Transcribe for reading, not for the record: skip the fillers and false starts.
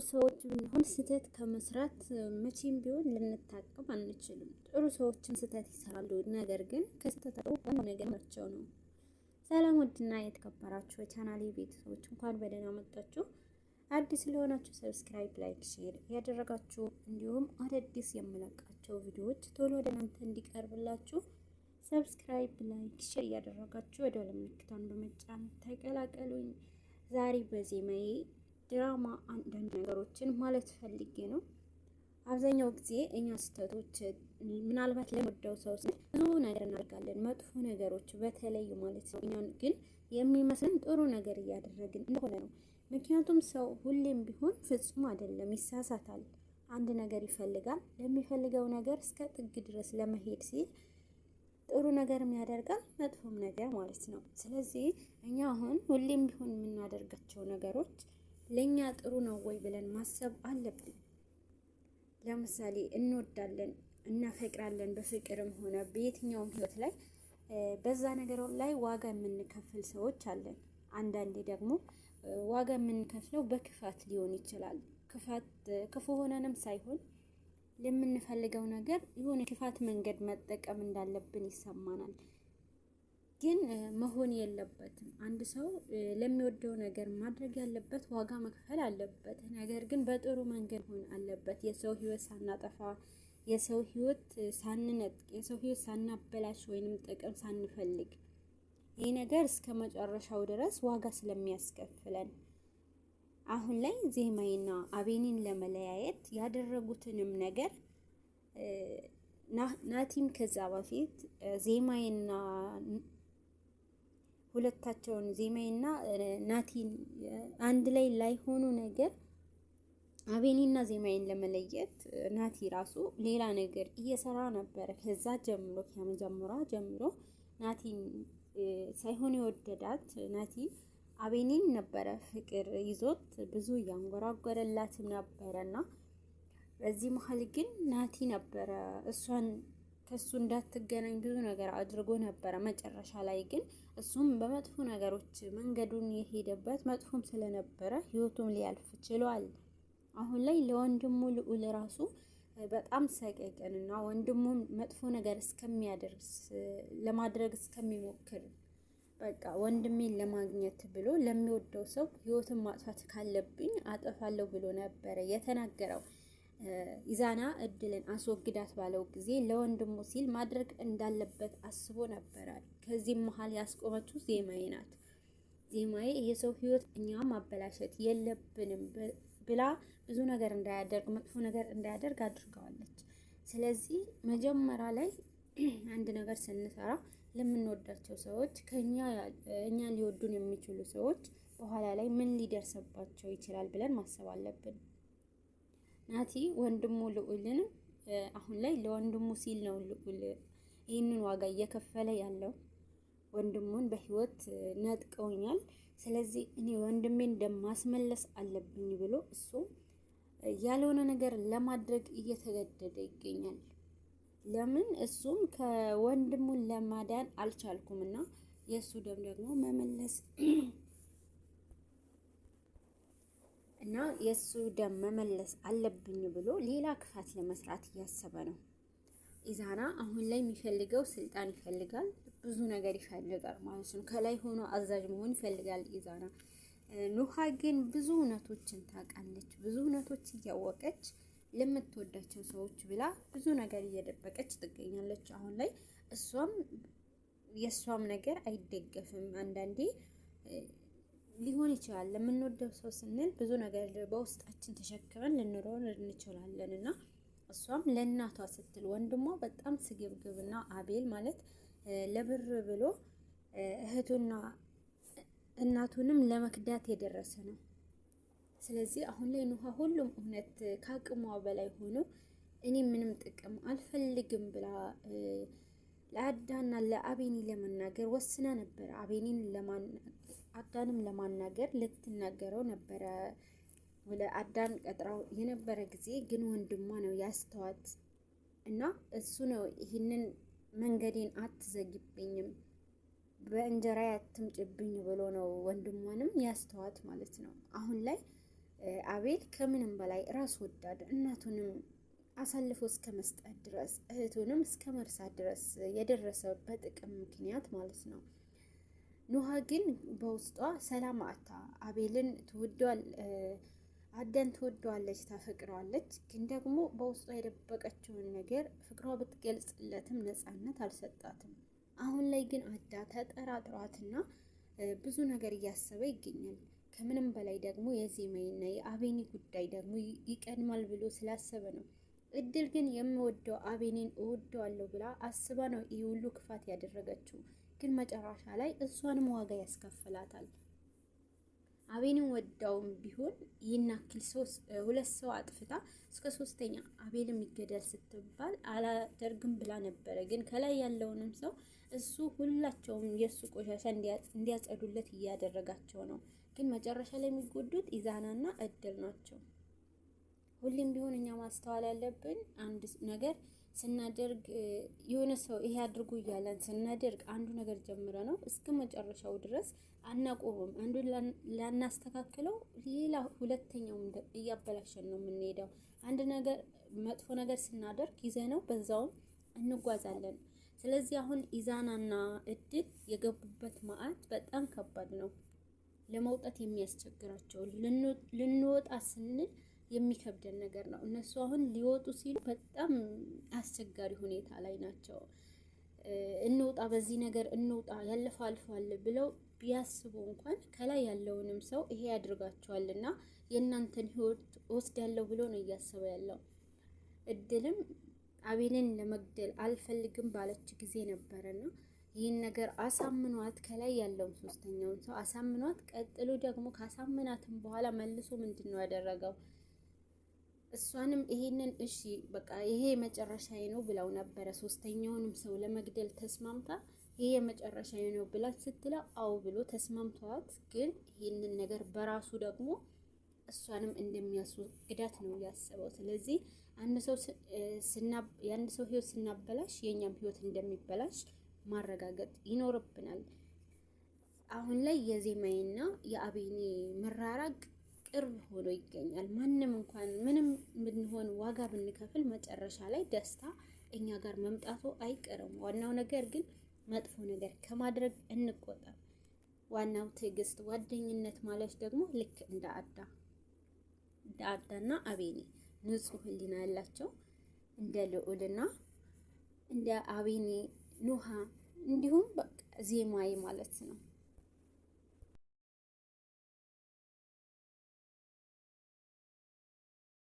ሰዎች ብንሆን ስህተት ከመስራት መቼም ቢሆን ልንታቀብ አንችልም። ጥሩ ሰዎችን ስህተት ይሰራሉ፣ ነገር ግን ከስህተታቸው ዋናው ነገር ናቸው ነው። ሰላም ውድና የተከበራችሁ የቻናሌ ቤተሰቦች እንኳን በደህና መጣችሁ። አዲስ ለሆናችሁ ሰብስክራይብ፣ ላይክ፣ ሼር ያደረጋችሁ እንዲሁም አዳዲስ የምለቃቸው ቪዲዮዎች ቶሎ ወደ እናንተ እንዲቀርብላችሁ ሰብስክራይብ፣ ላይክ፣ ሼር ያደረጋችሁ ወደ ምልክቱን በመጫን ተቀላቀሉኝ። ዛሬ በዜማዬ ድራማ አንዳንድ ነገሮችን ማለት ፈልጌ ነው። አብዛኛው ጊዜ እኛ ስህተቶች ምናልባት ለወደው ሰው ብዙ ነገር እናደርጋለን፣ መጥፎ ነገሮች በተለይ ማለት ነው። እኛን ግን የሚመስለን ጥሩ ነገር እያደረግን እንደሆነ ነው። ምክንያቱም ሰው ሁሌም ቢሆን ፍጹም አይደለም፣ ይሳሳታል። አንድ ነገር ይፈልጋል፣ ለሚፈልገው ነገር እስከ ጥግ ድረስ ለመሄድ ሲል ጥሩ ነገርም ያደርጋል፣ መጥፎም ነገር ማለት ነው። ስለዚህ እኛ አሁን ሁሌም ቢሆን የምናደርጋቸው ነገሮች ለኛ ጥሩ ነው ወይ ብለን ማሰብ አለብን። ለምሳሌ እንወዳለን፣ እናፈቅራለን፣ በፍቅርም ሆነ በየትኛውም ህይወት ላይ በዛ ነገር ላይ ዋጋ የምንከፍል ሰዎች አለን። አንዳንዴ ደግሞ ዋጋ የምንከፍለው በክፋት ሊሆን ይችላል። ክፉ ሆነንም ሳይሆን ለምንፈልገው ነገር የሆነ ክፋት መንገድ መጠቀም እንዳለብን ይሰማናል። ግን መሆን የለበትም። አንድ ሰው ለሚወደው ነገር ማድረግ ያለበት ዋጋ መክፈል አለበት። ነገር ግን በጥሩ መንገድ መሆን አለበት። የሰው ህይወት ሳናጠፋ፣ የሰው ህይወት ሳንነጥቅ፣ የሰው ህይወት ሳናበላሽ ወይንም ጥቅም ሳንፈልግ፣ ይህ ነገር እስከ መጨረሻው ድረስ ዋጋ ስለሚያስከፍለን አሁን ላይ ዜማዬና አቤኒን ለመለያየት ያደረጉትንም ነገር ናቲም ከዛ በፊት ዜማዬና ሁለታቸውን ዜማዬና ናቲን አንድ ላይ ላይሆኑ ነገር አቤኒና ዜማዬን ለመለየት ናቲ ራሱ ሌላ ነገር እየሰራ ነበር። ከዛ ጀምሮ ከመጀመሪያ ጀምሮ ናቲን ሳይሆን የወደዳት ናቲ አቤኒን ነበረ ፍቅር ይዞት ብዙ እያንጎራጎረላትም ነበረና በዚህ መሀል ግን ናቲ ነበረ እሷን ከሱ እንዳትገናኝ ብዙ ነገር አድርጎ ነበረ። መጨረሻ ላይ ግን እሱም በመጥፎ ነገሮች መንገዱን የሄደበት መጥፎም ስለነበረ ህይወቱም ሊያልፍ ችሏል። አሁን ላይ ለወንድሙ ልዑል ራሱ በጣም ሰቀቀንና ወንድሙን መጥፎ ነገር እስከሚያደርስ ለማድረግ እስከሚሞክር በቃ ወንድሜን ለማግኘት ብሎ ለሚወደው ሰው ህይወትን ማጥፋት ካለብኝ አጠፋለሁ ብሎ ነበረ የተናገረው። ኢዛና እድልን አስወግዳት ባለው ጊዜ ለወንድሙ ሲል ማድረግ እንዳለበት አስቦ ነበረ። ከዚህም መሀል ያስቆመችው ዜማዬ ናት። ዜማዬ ይሄ ሰው ህይወት እኛ ማበላሸት የለብንም ብላ ብዙ ነገር እንዳያደርግ፣ መጥፎ ነገር እንዳያደርግ አድርገዋለች። ስለዚህ መጀመሪያ ላይ አንድ ነገር ስንሰራ ለምንወዳቸው ሰዎች እኛ ሊወዱን የሚችሉ ሰዎች በኋላ ላይ ምን ሊደርስባቸው ይችላል ብለን ማሰብ አለብን። ናቲ ወንድሙ ልዑልን አሁን ላይ ለወንድሙ ሲል ነው ልዑል ይህንን ዋጋ እየከፈለ ያለው። ወንድሙን በህይወት ነጥቀውኛል፣ ስለዚህ እኔ ወንድሜን እንደማስመለስ አለብኝ ብሎ እሱ ያልሆነ ነገር ለማድረግ እየተገደደ ይገኛል። ለምን እሱም ከወንድሙን ለማዳን አልቻልኩምና የእሱ ደም ደግሞ መመለስ እና የሱ ደም መመለስ አለብኝ ብሎ ሌላ ክፋት ለመስራት እያሰበ ነው። ኢዛና አሁን ላይ የሚፈልገው ስልጣን ይፈልጋል፣ ብዙ ነገር ይፈልጋል ማለት ነው። ከላይ ሆኖ አዛዥ መሆን ይፈልጋል ኢዛና። ኑሃ ግን ብዙ እውነቶችን ታውቃለች። ብዙ እውነቶች እያወቀች ለምትወዳቸው ሰዎች ብላ ብዙ ነገር እየደበቀች ትገኛለች። አሁን ላይ የእሷም ነገር አይደገፍም። አንዳንዴ ሊሆን ይችላል ለምንወደው ሰው ስንል ብዙ ነገር በውስጣችን ተሸክመን ልንኖር እንችላለን እና እሷም ለእናቷ ስትል ወንድሟ በጣም ስግብግብና አቤል ማለት ለብር ብሎ እህቱና እናቱንም ለመክዳት የደረሰ ነው። ስለዚህ አሁን ላይ ኑሃ ሁሉም እውነት ከአቅሟ በላይ ሆኖ እኔ ምንም ጥቅም አልፈልግም ብላ ለአዳና ለአቤኒ ለመናገር ወስና ነበር። አዳንም ለማናገር ልትናገረው ነበረ ወደ አዳን ቀጥራው የነበረ ጊዜ ግን ወንድሟ ነው ያስተዋት እና እሱ ነው ይህንን መንገዴን አትዘግብኝም በእንጀራ ያትምጭብኝ ብሎ ነው ወንድሟንም ያስተዋት ማለት ነው። አሁን ላይ አቤል ከምንም በላይ ራስ ወዳድ እናቱንም አሳልፎ እስከ መስጠት ድረስ እህቱንም እስከ መርሳት ድረስ የደረሰው በጥቅም ምክንያት ማለት ነው። ኑሃ ግን በውስጧ ሰላም አታ አቤልን አዳን ትወደዋለች፣ ታፈቅረዋለች። ግን ደግሞ በውስጧ የደበቀችውን ነገር ፍቅሯ ብትገልጽለትም ነፃነት አልሰጣትም። አሁን ላይ ግን አዳ ተጠራጥሯትና ብዙ ነገር እያሰበ ይገኛል። ከምንም በላይ ደግሞ የዜማይና የአቤኒ ጉዳይ ደግሞ ይቀድማል ብሎ ስላሰበ ነው። እድል ግን የምወደው አቤኒን እወደዋለሁ ብላ አስባ ነው ይህ ሁሉ ክፋት ያደረገችው። ግን መጨረሻ ላይ እሷንም ዋጋ ያስከፍላታል። አቤኒን ወዳውም ቢሆን ይናክል ሁለት ሰው አጥፍታ እስከ ሶስተኛ አቤል የሚገደል ስትባል አላደርግም ብላ ነበረ። ግን ከላይ ያለውንም ሰው እሱ ሁላቸውም የሱ ቆሻሻ እንዲያጸዱለት እያደረጋቸው ነው። ግን መጨረሻ ላይ የሚጎዱት ኢዛናና እድል ናቸው። ሁሌም ቢሆን እኛ ማስተዋል ያለብን አንድ ነገር ስናደርግ የሆነ ሰው ይሄ አድርጉ እያለን ስናደርግ አንዱ ነገር ጀምረ ነው እስከ መጨረሻው ድረስ አናቆምም። አንዱን ላናስተካክለው ሌላ ሁለተኛው እያበላሸን ነው የምንሄደው። አንድ ነገር መጥፎ ነገር ስናደርግ ይዘነው በዛውም እንጓዛለን። ስለዚህ አሁን ኢዛናና እድል የገቡበት መዓት በጣም ከባድ ነው። ለመውጣት የሚያስቸግራቸው ልንወጣ ስንል የሚከብደን ነገር ነው። እነሱ አሁን ሊወጡ ሲሉ በጣም አስቸጋሪ ሁኔታ ላይ ናቸው። እንውጣ፣ በዚህ ነገር እንውጣ፣ ያለፈው አልፏል ብለው ቢያስቡ እንኳን ከላይ ያለውንም ሰው ይሄ ያድርጋቸዋልና የእናንተን ህይወት ወስዳለሁ ብሎ ነው እያሰበ ያለው። እድልም አቤልን ለመግደል አልፈልግም ባለች ጊዜ ነበረና ይህን ነገር አሳምኗት ከላይ ያለውን ሶስተኛውን ሰው አሳምኗት፣ ቀጥሎ ደግሞ ካሳምናትም በኋላ መልሶ ምንድነው ያደረገው? እሷንም ይሄንን እሺ በቃ ይሄ መጨረሻዬ ነው ብለው ነበረ። ሶስተኛውንም ሰው ለመግደል ተስማምታ ይሄ መጨረሻዬ ነው ብላ ስትለው አው ብሎ ተስማምቷት፣ ግን ይሄንን ነገር በራሱ ደግሞ እሷንም እንደሚያስወግዳት ነው ያሰበው። ስለዚህ አንድ ሰው ህይወት ስናበላሽ የኛም ህይወት እንደሚበላሽ ማረጋገጥ ይኖርብናል። አሁን ላይ የዜማይና የአቤኒ መራራቅ ቅርብ ሆኖ ይገኛል። ማንም እንኳን ምንም ብንሆን ዋጋ ብንከፍል መጨረሻ ላይ ደስታ እኛ ጋር መምጣቱ አይቀርም። ዋናው ነገር ግን መጥፎ ነገር ከማድረግ እንቆጠብ። ዋናው ትዕግስት፣ ጓደኝነት ማለት ደግሞ ልክ እንደ አዳና አቤኒ ንጹህ ህሊና ያላቸው እንደ ልዑልና እንደ አቤኒ ኑሃ እንዲሁም በቃ ዜማዬ ማለት ነው።